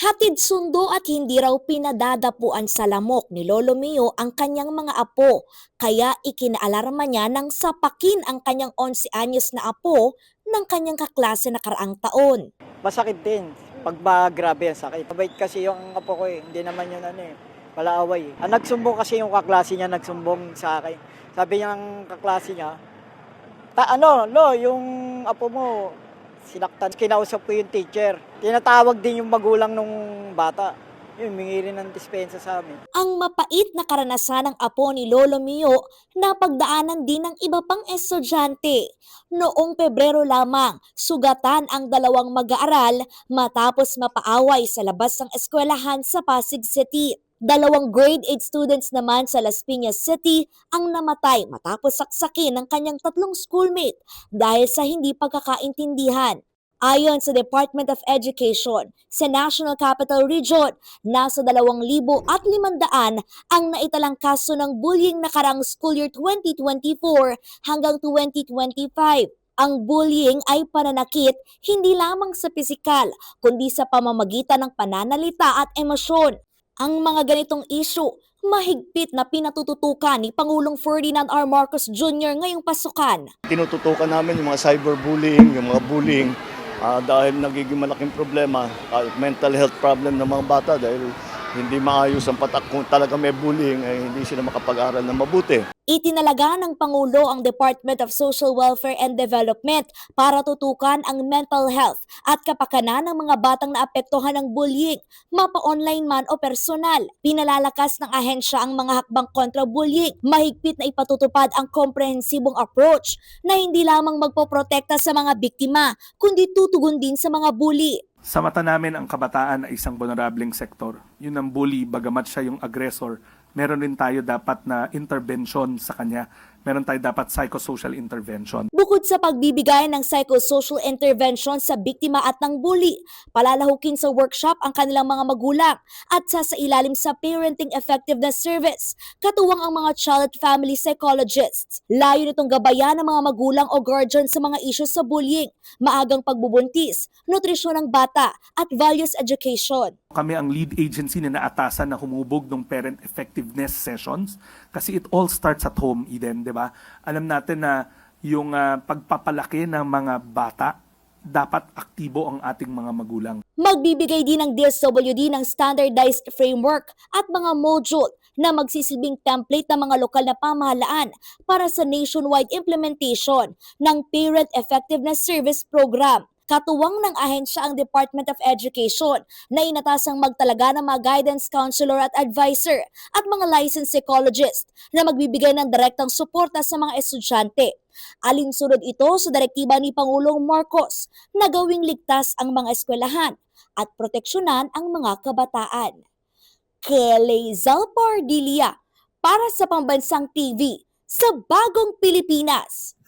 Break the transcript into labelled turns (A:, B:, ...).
A: Hatid sundo at hindi raw pinadadapuan sa lamok ni Lolo Mio ang kanyang mga apo, kaya ikinaalarma niya nang sapakin ang kanyang 11 anyos na apo ng kanyang kaklase na karaang taon.
B: Masakit din. Pag ba grabe ang sakit. Mabait kasi yung apo ko eh. Hindi naman yun palaaway eh. Nagsumbong kasi yung kaklase niya, nagsumbong sa akin. Sabi niya ng kaklase niya, yung apo mo, sinaktan. Kinausap ko yung teacher. Tinatawag din yung magulang nung bata. Yun, mingi rin ng dispensa sa amin.
A: Ang mapait na karanasan ng apo ni Lolo Mio na pagdaanan din ng iba pang estudyante. Noong Pebrero lamang, sugatan ang dalawang mag-aaral matapos mapaaway sa labas ng eskwelahan sa Pasig City. Dalawang grade 8 students naman sa Las Piñas City ang namatay matapos saksakin ng kanyang tatlong schoolmate dahil sa hindi pagkakaintindihan. Ayon sa Department of Education, sa National Capital Region, nasa 2,500 ang naitalang kaso ng bullying nakarang school year 2024 hanggang 2025. Ang bullying ay pananakit hindi lamang sa pisikal, kundi sa pamamagitan ng pananalita at emosyon. Ang mga ganitong issue, mahigpit na pinatututukan ni Pangulong Ferdinand R. Marcos Jr. ngayong pasukan.
C: Tinututukan namin yung mga cyberbullying, yung mga bullying dahil nagiging malaking problema, mental health problem ng mga bata dahil hindi maayos ang patak. Kung talaga may bullying, ay hindi sila makapag-aral na mabuti.
A: Itinalaga ng Pangulo ang Department of Social Welfare and Development para tutukan ang mental health at kapakanan ng mga batang naapektuhan ng bullying, mapa-online man o personal. Pinalalakas ng ahensya ang mga hakbang kontra bullying. Mahigpit na ipatutupad ang komprehensibong approach na hindi lamang magpoprotekta sa mga biktima, kundi tutugon din sa mga bully.
D: Sa mata namin, ang kabataan ay isang vulnerableng sektor. Yun ang bully, bagamat siya yung aggressor, meron rin tayo dapat na intervention sa kanya. Meron tayo dapat psychosocial intervention.
A: Bukod sa pagbibigay ng psychosocial intervention sa biktima at ng bully, palalahukin sa workshop ang kanilang mga magulang at sasailalim sa parenting effectiveness service, katuwang ang mga child at family psychologists. Layo nitong gabayan ng mga magulang o guardian sa mga issues sa bullying, maagang pagbubuntis, nutrisyon ng bata at values education.
D: Kami ang lead agency na naatasan na humubog ng parent effectiveness sessions kasi it all starts at home, Eden, di ba? Alam natin na yung pagpapalaki ng mga bata, dapat aktibo ang ating mga magulang.
A: Magbibigay din ng DSWD ng standardized framework at mga module na magsisilbing template ng mga lokal na pamahalaan para sa nationwide implementation ng Parent Effectiveness Service Program. Katuwang ng ahensya ang Department of Education na inatasang magtalaga ng mga guidance counselor at advisor at mga licensed psychologist na magbibigay ng direktang suporta sa mga estudyante. Alinsunod ito sa direktiba ni Pangulong Marcos na gawing ligtas ang mga eskwelahan at proteksyonan ang mga kabataan. Kelly Zalpardilia para sa Pambansang TV sa Bagong Pilipinas.